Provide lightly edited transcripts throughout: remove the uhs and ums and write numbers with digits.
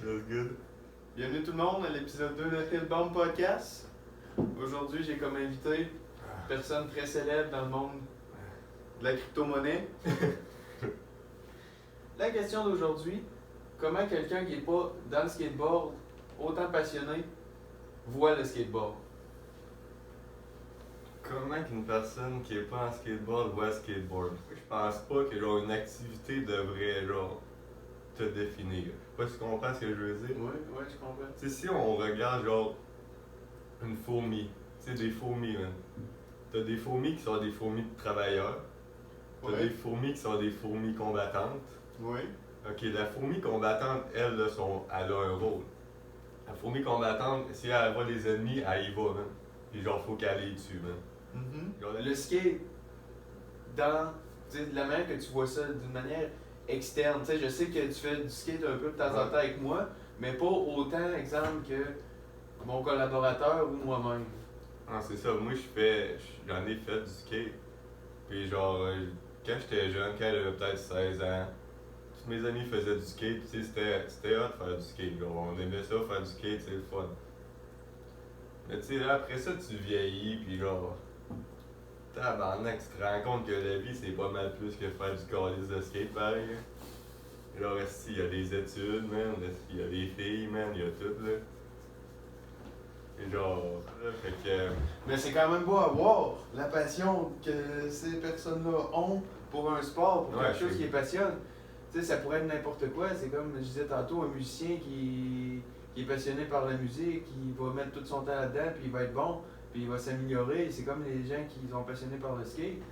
Feels good. Bienvenue tout le monde à l'épisode 2 de Hillbound Podcast. Aujourd'hui, j'ai comme invité une personne très célèbre dans le monde de la crypto-monnaie. La question d'aujourd'hui, comment quelqu'un qui n'est pas dans le skateboard, autant passionné, voit le skateboard? Comment qu'une personne qui est pas en skateboard voit skateboard? Je pense pas que genre une activité devrait genre te définir. Je sais pas si tu comprends ce que je veux dire. Oui, je comprends. Tu sais, si on regarde genre une fourmi, tu sais des fourmis, man. T'as des fourmis qui sont des fourmis de travailleurs. T'as des fourmis qui sont des fourmis combattantes. Oui. Ok, la fourmi combattante, elle, là, elle a un rôle. La fourmi combattante, si elle voit les ennemis, elle y va, man. Puis genre, faut qu'elle les tue, man. Genre, Le skate, de la manière que tu vois ça d'une manière externe, tu sais, je sais que tu fais du skate un peu de temps en temps avec moi, mais pas autant, exemple, que mon collaborateur ou moi-même. Ah, c'est ça, moi j'en ai fait du skate. Puis genre, quand j'étais jeune, quand j'avais peut-être 16 ans, tous mes amis faisaient du skate, tu sais, c'était hot de faire du skate. Genre, on aimait ça, faire du skate, c'est le fun. Mais tu sais, là, après ça, tu vieillis, puis genre, tabarnak, tu te rends compte que la vie, c'est pas mal plus que faire du calice de skate, pareil. Genre, est-ce qu'il y a des études, man, est-ce qu'il y a des filles, man, il y a tout, là. Et genre, là, fait que... Mais c'est quand même beau à voir la passion que ces personnes-là ont pour un sport, pour quelque chose qui les passionne. Tu sais, ça pourrait être n'importe quoi. C'est comme je disais tantôt, un musicien qui est passionné par la musique, qui va mettre tout son temps là-dedans, puis il va être bon, puis il va s'améliorer. C'est comme les gens qui sont passionnés par le skate.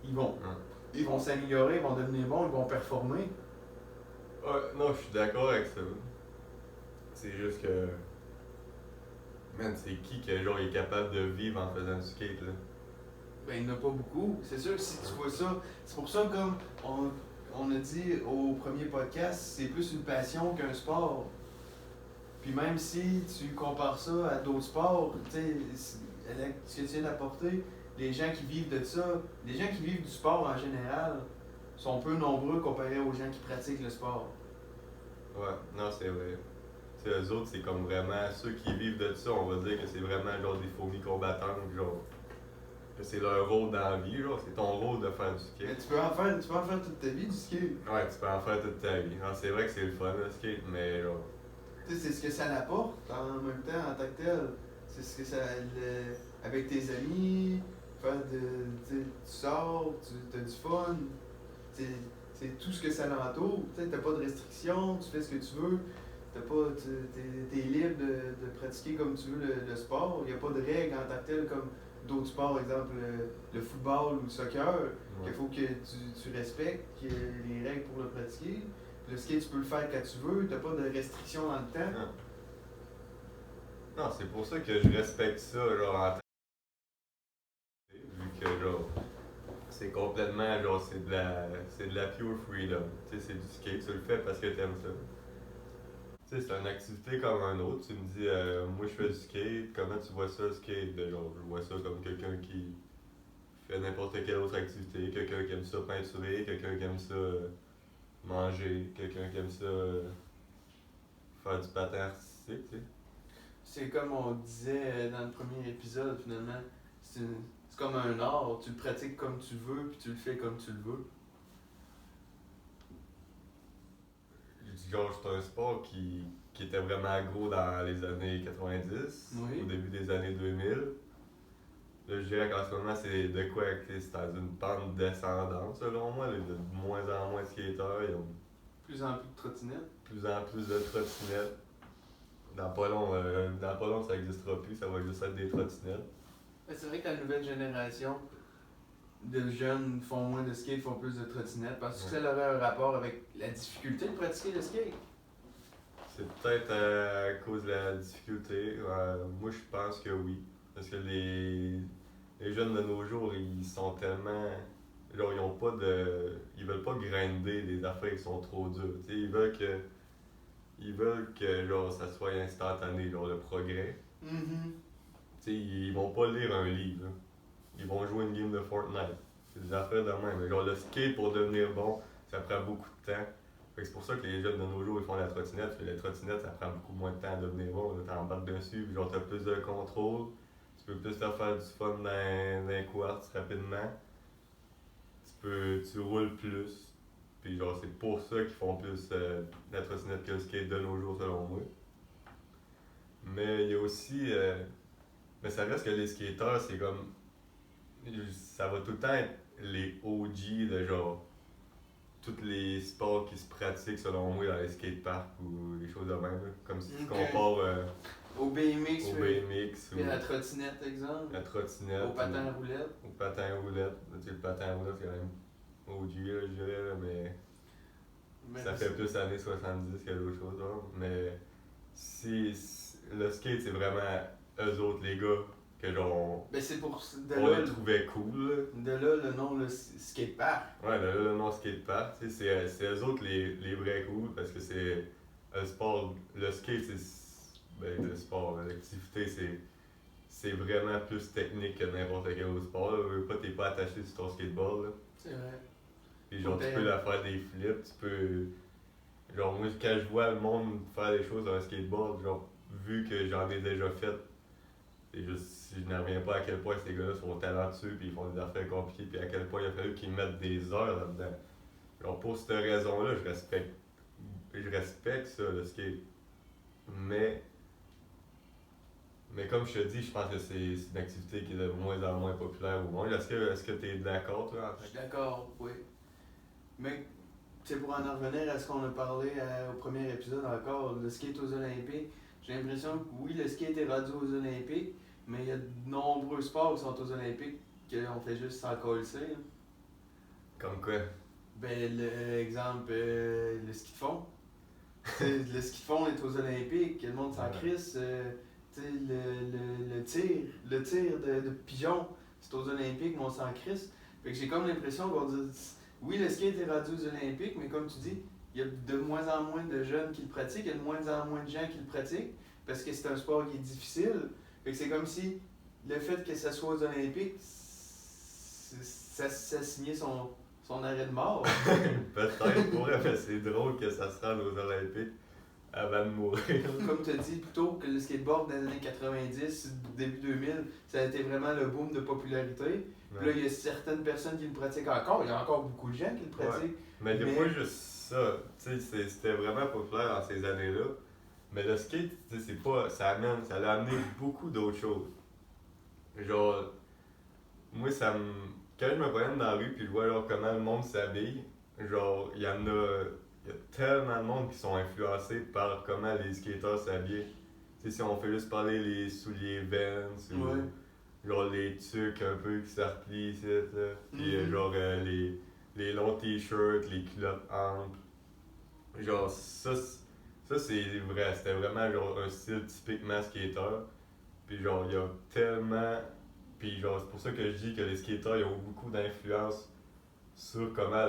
Ils vont s'améliorer, ils vont devenir bons, ils vont performer. Non, je suis d'accord avec ça. C'est juste que... Man, c'est qui genre est capable de vivre en faisant du skate, là? Ben, il n'y en a pas beaucoup. C'est sûr que si tu vois ça, c'est pour ça comme on a dit au premier podcast, c'est plus une passion qu'un sport. Puis même si tu compares ça à d'autres sports, tu sais, ce que tu viens d'apporter, les gens qui vivent de ça, les gens qui vivent du sport en général, sont peu nombreux comparé aux gens qui pratiquent le sport. Ouais, non, c'est vrai. Tu sais, eux autres, c'est comme vraiment ceux qui vivent de ça, on va dire que c'est vraiment genre des fourmis combattantes, genre. Que c'est leur rôle dans la vie, genre, c'est ton rôle de faire du skate. Mais tu peux en faire toute ta vie du skate. Ouais, tu peux en faire toute ta vie. Non, c'est vrai que c'est le fun, le skate, mais genre. Tu sais, c'est ce que ça l'apporte en même temps en tant que tel. C'est ce que ça. Avec tes amis, faire tu sors, tu as du fun. C'est tout ce que ça l'entoure. Tu n'as pas de restrictions, tu fais ce que tu veux. T'es libre de pratiquer comme tu veux le sport. Il n'y a pas de règles en tant que tel comme d'autres sports, exemple le football ou le soccer, qu'il faut que tu respectes les règles pour le pratiquer. Le skate, tu peux le faire quand tu veux, t'as pas de restrictions dans le temps. Non, c'est pour ça que je respecte ça, genre, en vu que, genre, c'est complètement, genre, c'est de la pure freedom. Tu sais, c'est du skate, tu le fais parce que t'aimes ça. Tu sais, c'est une activité comme un autre. Tu me dis, moi je fais du skate, comment tu vois ça, le skate? Genre, je vois ça comme quelqu'un qui fait n'importe quelle autre activité, quelqu'un qui aime ça peinturer, quelqu'un qui aime ça manger, quelqu'un qui aime ça faire du patin artistique, tu sais. C'est comme on disait dans le premier épisode, finalement. C'est comme un art, tu le pratiques comme tu veux, puis tu le fais comme tu le veux. Genre, c'est un sport qui était vraiment gros dans les années 90, Oui. au début des années 2000. Là, je dirais qu'en ce moment, c'est de quoi que c'est dans une pente descendante, selon moi. Là, de moins en moins de skateurs, ils ont Plus en plus de trottinettes. plus en plus de trottinettes. Dans pas long, ça n'existera plus, ça va juste être des trottinettes. C'est vrai que la nouvelle génération de jeunes font moins de skate, font plus de trottinettes. Parce que ça aurait un rapport avec la difficulté de pratiquer le skate. C'est peut-être à cause de la difficulté. Moi, je pense que oui. Parce que les jeunes de nos jours, ils sont tellement. Genre, ils ont pas de. Ils veulent pas grinder des affaires qui sont trop dures. T'sais, ils veulent que genre, ça soit instantané, genre le progrès. T'sais, ils vont pas lire un livre. Là. Ils vont jouer une game de Fortnite. C'est des affaires de même. Genre, le skate pour devenir bon, ça prend beaucoup de temps. Fait que c'est pour ça que les jeunes de nos jours ils font la trottinette, parce que la trottinette ça prend beaucoup moins de temps à devenir bon, t'embarques dessus, puis genre t'as plus de contrôle, tu peux plus te faire du fun dans les quartz rapidement, tu roules plus, puis genre c'est pour ça qu'ils font plus la trottinette que le skate de nos jours selon moi. Mais il y a aussi, mais ça reste que les skateurs c'est comme, ça va tout le temps être les OG de genre tous les sports qui se pratiquent selon moi dans les skateparks ou des choses de même. Là. Comme si tu compares au BMX, au BMX ou la trottinette, exemple. La trottinette. Au patin à roulette. Au patin à roulette. Tu sais, le patin à roulette, c'est quand même OG, là, je dirais, là, mais ça fait plus années 70 que d'autres choses. Hein. Mais le skate, c'est vraiment eux autres, les gars, que genre. Ben c'est pour on les trouvait cool. De là le nom, le skatepark. Ouais, de là le nom skatepark. C'est eux autres les vrais cool parce que c'est un sport. Le skate, c'est. Ben, le sport, l'activité, c'est vraiment plus technique que n'importe quel autre sport. Là. T'es pas attaché sur ton skateboard. Là. C'est vrai. Puis genre, tu peux la faire des flips, tu peux. Genre, moi, quand je vois le monde faire des choses sur un skateboard, genre, vu que j'en ai déjà fait, c'est juste, je n'en reviens pas à quel point ces gars-là sont talentueux puis ils font des affaires compliquées puis à quel point il a fallu qu'ils mettent des heures là-dedans. Genre pour cette raison-là, je respecte ça, le skate. Mais comme je te dis, je pense que c'est une activité qui est de moins en moins populaire au monde. Est-ce que tu es d'accord, toi, en fait? Je suis d'accord, oui. Mais pour en revenir à ce qu'on a parlé au premier épisode encore, le skate aux Olympiques, j'ai l'impression que oui, le skate est rendu aux Olympiques, mais il y a de nombreux sports qui sont aux Olympiques qu'on fait juste s'en coller. Comme quoi? Ben, l'exemple, le ski de fond. Le ski de fond est aux Olympiques, le monde s'en crisse. Le tir de pigeon, c'est aux Olympiques, mais on s'en crisse. Fait que j'ai comme l'impression qu'on dit, oui, le skate est rendu aux Olympiques, mais comme tu dis, il y a de moins en moins de jeunes qui le pratiquent, il y a de moins en moins de gens qui le pratiquent, parce que c'est un sport qui est difficile. Fait que c'est comme si le fait que ça soit aux Olympiques, ça signait son arrêt de mort. Peut-être, pour vrai, c'est drôle que ça se rende aux Olympiques avant de mourir. Comme tu as dit plutôt que le skateboard dans les années 90, début 2000, ça a été vraiment le boom de popularité. Ouais. Puis là, il y a certaines personnes qui le pratiquent encore. Il y a encore beaucoup de gens qui le pratiquent. Ouais. Mais il n'y a pas juste ça. C'était vraiment populaire dans ces années-là. Mais le skate, c'est pas. Ça a amené beaucoup d'autres choses. Genre, moi, quand je me promène dans la rue puis je vois genre, comment le monde s'habille, genre, il y a tellement de monde qui sont influencés par comment les skateurs s'habillent. Tu sais, si on fait juste parler les souliers Vans ou genre les tucs un peu qui se replient ici, puis genre les longs t-shirts, les culottes amples. Genre, ça c'est vrai, c'était vraiment genre un style typiquement skater. Puis genre, il y a tellement. Puis genre, c'est pour ça que je dis que les skateurs ils ont beaucoup d'influence sur comment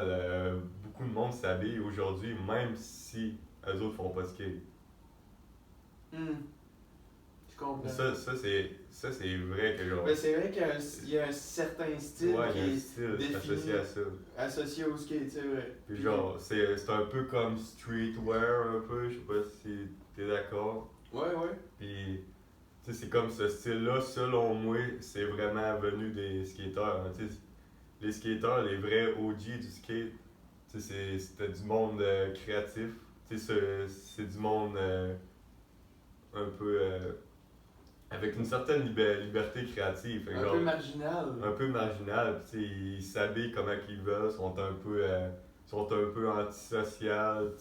beaucoup de monde s'habille aujourd'hui, même si eux autres font pas de skate. Je comprends. Ça c'est vrai que genre. Ben, c'est vrai qu'il y a un certain style qui est défini, associé à ça. Associé au skate, c'est vrai. Puis genre, c'est un peu comme streetwear un peu, je sais pas si t'es d'accord. Ouais. Puis tu sais, c'est comme ce style-là, selon moi, c'est vraiment venu des skateurs. Hein, les skateurs, les vrais OG du skate, c'était du monde créatif. C'est du monde un peu avec une certaine liberté créative. Un peu marginal. Un peu marginal. Ils s'habillent comment qu'ils veulent, sont un peu antisocial,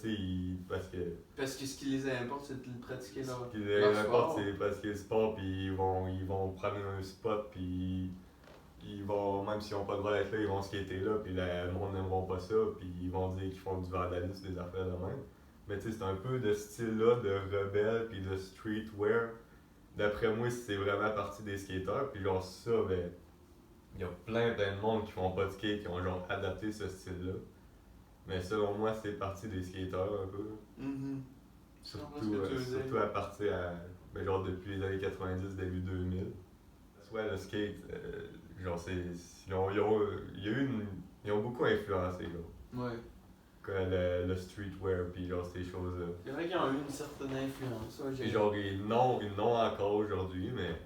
parce que ce qui les importe, c'est de pratiquer leur sport. Ce qui les importe, c'est de pratiquer le sport, puis ils vont prendre un spot, puis ils vont, même s'ils n'ont pas le droit d'être là, ils vont skater là, puis le monde n'aimeront pas ça, puis ils vont dire qu'ils font du vandalisme, des affaires de même. Mais tu sais, c'est un peu de ce style-là, de rebelle, puis de streetwear. D'après moi, c'est vraiment partie des skateurs, puis genre ça, ben, il y a plein de monde qui font pas de skate, qui ont genre adapté ce style-là. Mais selon moi, c'est partie des skateurs un peu. Surtout à partir ben, genre depuis les années 90, début 2000. Ouais, le skate, genre ils ont beaucoup influencé. Là. Ouais. le streetwear pis genre ces choses-là. C'est vrai qu'ils ont eu une certaine influence. Ouais, Et genre ils n'ont encore aujourd'hui, mais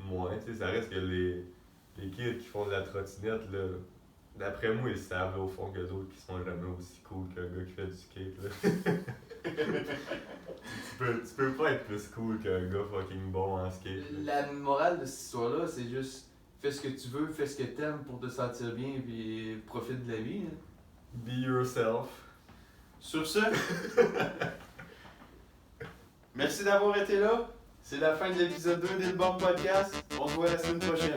moins, tu sais, ça reste que les kids qui font de la trottinette, là, d'après moi, ils savent au fond que d'autres qui sont jamais aussi cool qu'un gars qui fait du skate, là. tu peux pas être plus cool qu'un gars fucking bon en skate, là. La morale de cette histoire-là, c'est juste fais ce que tu veux, fais ce que t'aimes pour te sentir bien, puis profite de la vie. Hein. Be yourself. Sur ce, merci d'avoir été là. C'est la fin de l'épisode 2 d'Ilborn Podcast. On se voit la semaine prochaine.